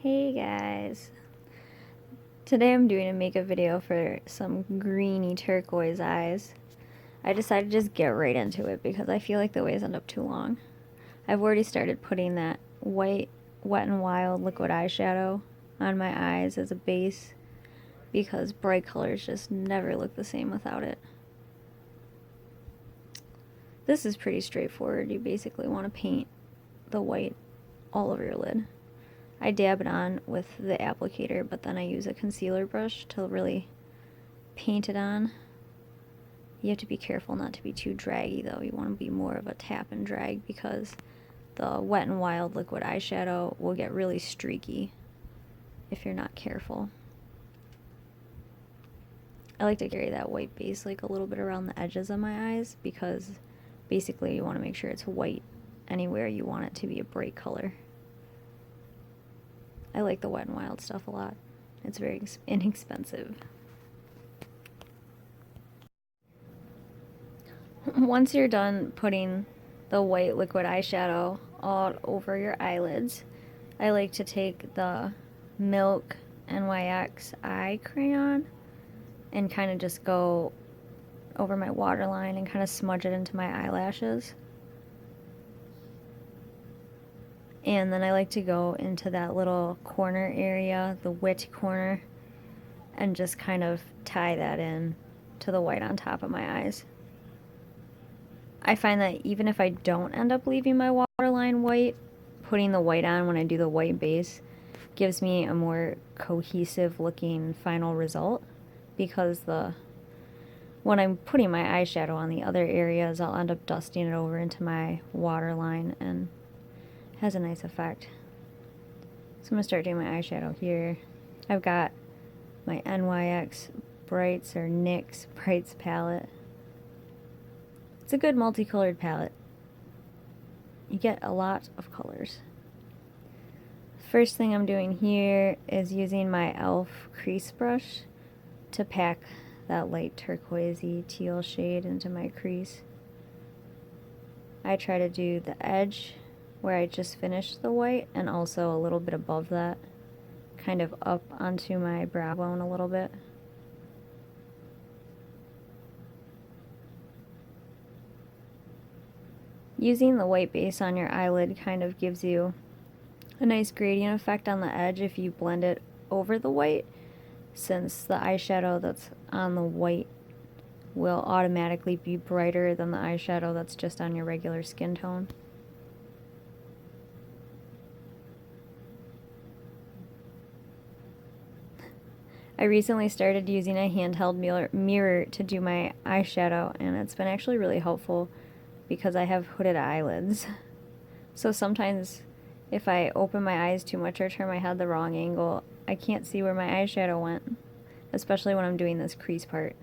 Hey guys, today I'm doing a makeup video for some greeny turquoise eyes. I decided to just get right into it because I feel like the waves end up too long. I've already started putting that white Wet n Wild liquid eyeshadow on my eyes as a base because bright colors just never look the same without it. This is pretty straightforward. You basically want to paint the white all over your lid. I dab it on with the applicator, but then I use a concealer brush to really paint it on. You have to be careful not to be too draggy though. You want to be more of a tap and drag because the Wet n Wild liquid eyeshadow will get really streaky if you're not careful. I like to carry that white base like a little bit around the edges of my eyes because basically you want to make sure it's white anywhere you want it to be a bright color. I like the Wet n Wild stuff a lot. It's very inexpensive. Once you're done putting the white liquid eyeshadow all over your eyelids, I like to take the Milk NYX eye crayon and kind of just go over my waterline and kind of smudge it into my eyelashes. And then I like to go into that little corner area, the wit corner, and just kind of tie that in to the white on top of my eyes. I find that even if I don't end up leaving my waterline white, putting the white on when I do the white base gives me a more cohesive looking final result because when I'm putting my eyeshadow on the other areas, I'll end up dusting it over into my waterline and has a nice effect. So I'm going to start doing my eyeshadow here. I've got my NYX Brights or NYX Brights palette. It's a good multicolored palette. You get a lot of colors. First thing I'm doing here is using my e.l.f. crease brush to pack that light turquoisey teal shade into my crease. I try to do the edge where I just finished the white and also a little bit above that, kind of up onto my brow bone a little bit. Using the white base on your eyelid kind of gives you a nice gradient effect on the edge if you blend it over the white, since the eyeshadow that's on the white will automatically be brighter than the eyeshadow that's just on your regular skin tone. I recently started using a handheld mirror to do my eyeshadow, and it's been actually really helpful because I have hooded eyelids. So sometimes if I open my eyes too much or turn my head the wrong angle, I can't see where my eyeshadow went, especially when I'm doing this crease part.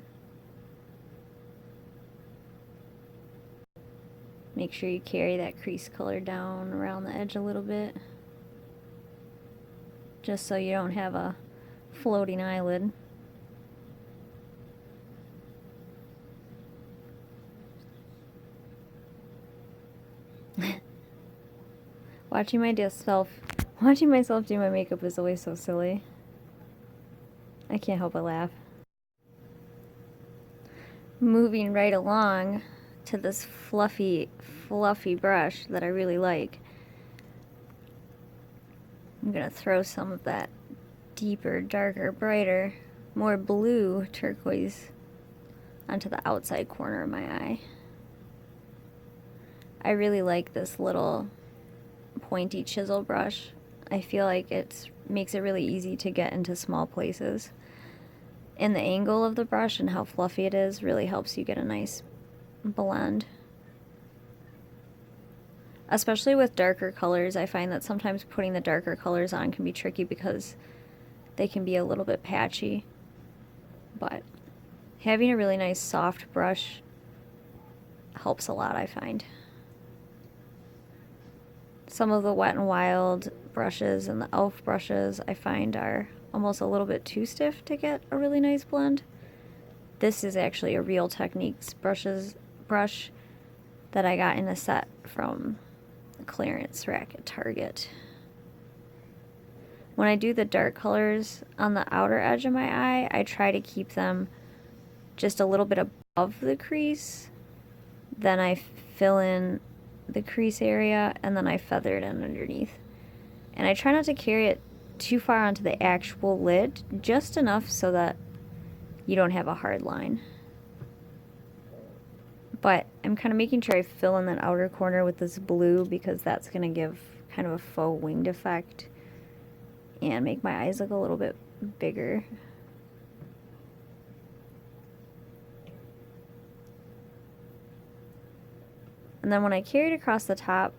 Make sure you carry that crease color down around the edge a little bit, just so you don't have a floating eyelid. Watching myself do my makeup is always so silly. I can't help but laugh. Moving right along to this fluffy brush that I really like. I'm gonna throw some of that deeper, darker, brighter, more blue turquoise onto the outside corner of my eye. I really like this little pointy chisel brush. I feel like it makes it really easy to get into small places. And the angle of the brush and how fluffy it is really helps you get a nice blend. Especially with darker colors, I find that sometimes putting the darker colors on can be tricky because they can be a little bit patchy. But having a really nice soft brush helps a lot, I find. Some of the Wet n Wild brushes and the e.l.f. brushes I find are almost a little bit too stiff to get a really nice blend. This is actually a Real Techniques brush that I got in a set from the clearance rack at Target. When I do the dark colors on the outer edge of my eye, I try to keep them just a little bit above the crease. Then I fill in the crease area, and then I feather it in underneath. And I try not to carry it too far onto the actual lid, just enough so that you don't have a hard line. But I'm kind of making sure I fill in that outer corner with this blue, because that's going to give kind of a faux winged effect and make my eyes look a little bit bigger. And then when I carry it across the top,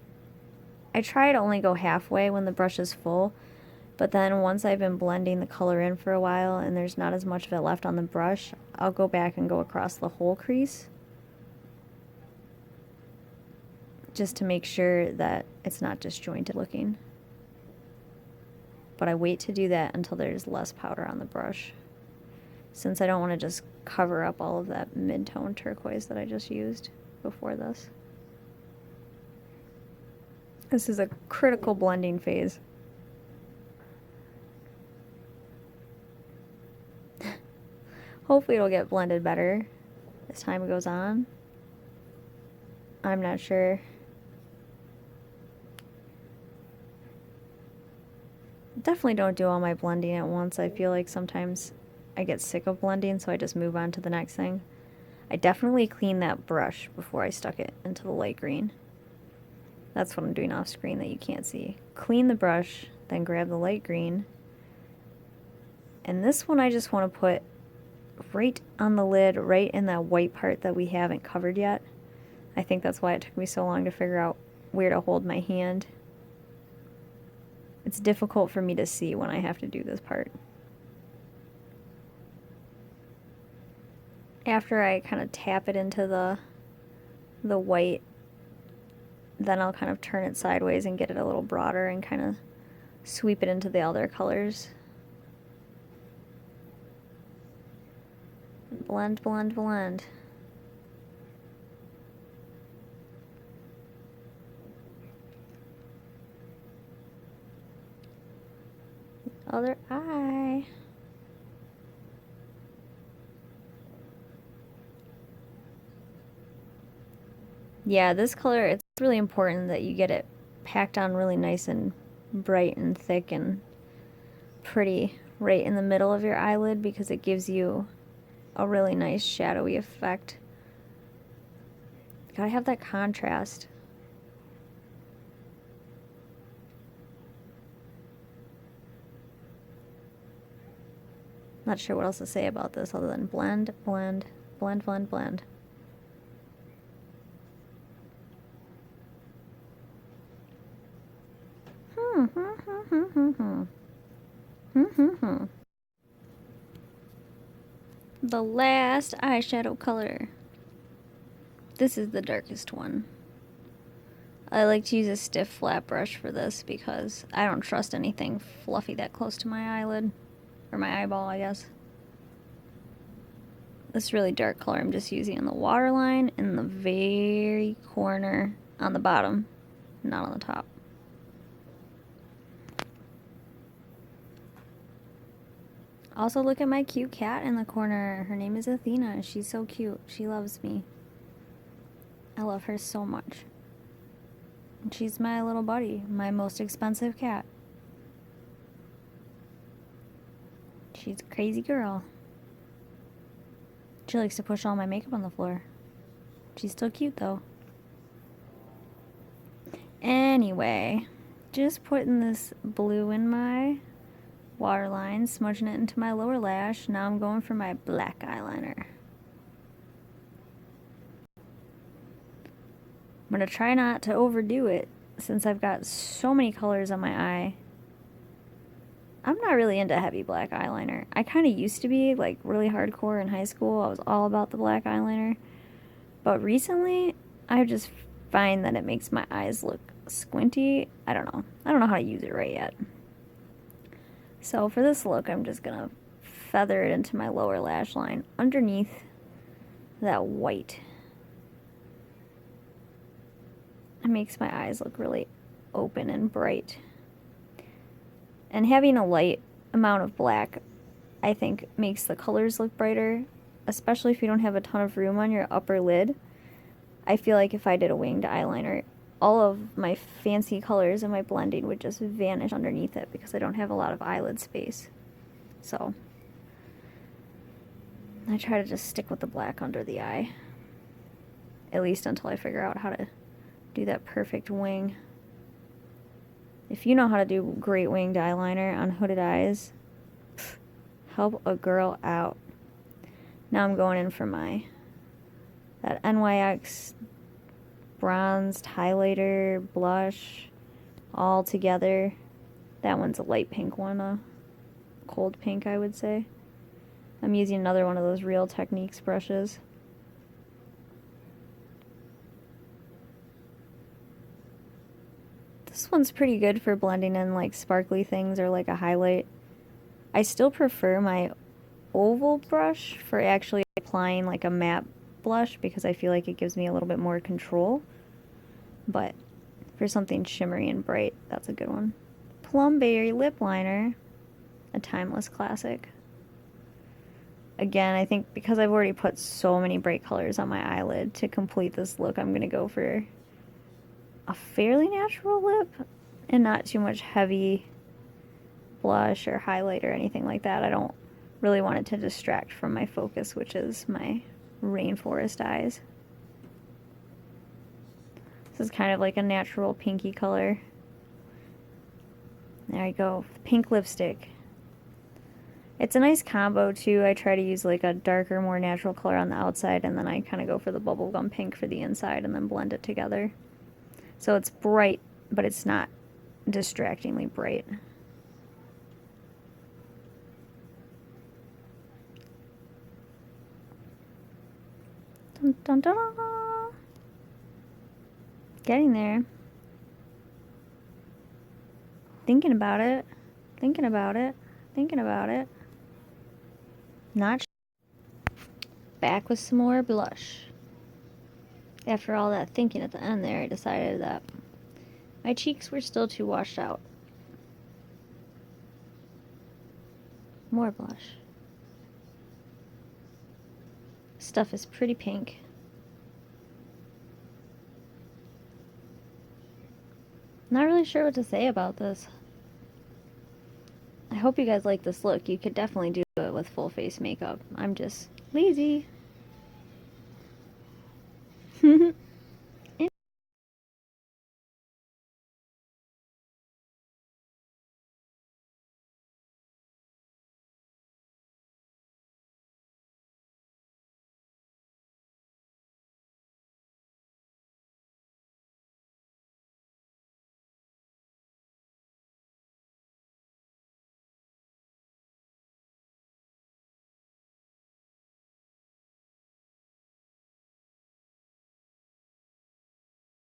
I try to only go halfway when the brush is full, but then once I've been blending the color in for a while and there's not as much of it left on the brush, I'll go back and go across the whole crease, just to make sure that it's not disjointed looking. But I wait to do that until there's less powder on the brush, since I don't want to just cover up all of that mid-tone turquoise that I just used before this. This is a critical blending phase. Hopefully it'll get blended better as time goes on. I'm not sure. Definitely don't do all my blending at once. I feel like sometimes I get sick of blending, so I just move on to the next thing. I definitely cleaned that brush before I stuck it into the light green. That's what I'm doing off screen that you can't see. Clean the brush, then grab the light green. And this one I just want to put right on the lid, right in that white part that we haven't covered yet. I think that's why it took me so long to figure out where to hold my hand. It's difficult for me to see when I have to do this part. After I kind of tap it into the white, then I'll kind of turn it sideways and get it a little broader and kind of sweep it into the other colors. Blend, blend, blend. Other eye. Yeah, this color, it's really important that you get it packed on really nice and bright and thick and pretty right in the middle of your eyelid, because it gives you a really nice shadowy effect. Gotta have that contrast. Not sure what else to say about this other than blend, blend, blend, blend, blend. The last eyeshadow color. This is the darkest one. I like to use a stiff flat brush for this because I don't trust anything fluffy that close to my eyelid. Or my eyeball, I guess. This really dark color I'm just using on the waterline in the very corner on the bottom, not on the top. Also, look at my cute cat in the corner. Her name is Athena. She's so cute. She loves me. I love her so much. She's my little buddy, my most expensive cat. She's a crazy girl. She likes to push all my makeup on the floor. She's still cute though. Anyway, just putting this blue in my waterline, smudging it into my lower lash. Now I'm going for my black eyeliner. I'm going to try not to overdo it since I've got so many colors on my eye. I'm not really into heavy black eyeliner. I kind of used to be, like, really hardcore in high school. I was all about the black eyeliner. But recently, I just find that it makes my eyes look squinty. I don't know. I don't know how to use it right yet. So for this look, I'm just going to feather it into my lower lash line underneath that white. It makes my eyes look really open and bright. And having a light amount of black, I think, makes the colors look brighter, especially if you don't have a ton of room on your upper lid. I feel like if I did a winged eyeliner, all of my fancy colors and my blending would just vanish underneath it because I don't have a lot of eyelid space. So I try to just stick with the black under the eye, at least until I figure out how to do that perfect wing. If you know how to do great winged eyeliner on hooded eyes, help a girl out. Now I'm going in for that NYX bronzed highlighter blush all together. That one's a light pink one, a cold pink, I would say. I'm using another one of those Real Techniques brushes. This one's pretty good for blending in like sparkly things or like a highlight. I still prefer my oval brush for actually applying like a matte blush because I feel like it gives me a little bit more control. But for something shimmery and bright, that's a good one. Plumberry lip liner, a timeless classic. Again, I think because I've already put so many bright colors on my eyelid, to complete this look, I'm going to go for a fairly natural lip and not too much heavy blush or highlight or anything like that. I don't really want it to distract from my focus, which is my rainforest eyes. This is kind of like a natural pinky color. There I go, pink lipstick. It's a nice combo too. I try to use like a darker, more natural color on the outside, and then I kind of go for the bubblegum pink for the inside and then blend it together. So it's bright, but it's not distractingly bright. Dun, dun, dun, dun. Getting there. Thinking about it. Thinking about it. Thinking about it. Not back with some more blush. After all that thinking at the end there, I decided that my cheeks were still too washed out. More blush. Stuff is pretty pink. Not really sure what to say about this. I hope you guys like this look. You could definitely do it with full face makeup. I'm just lazy.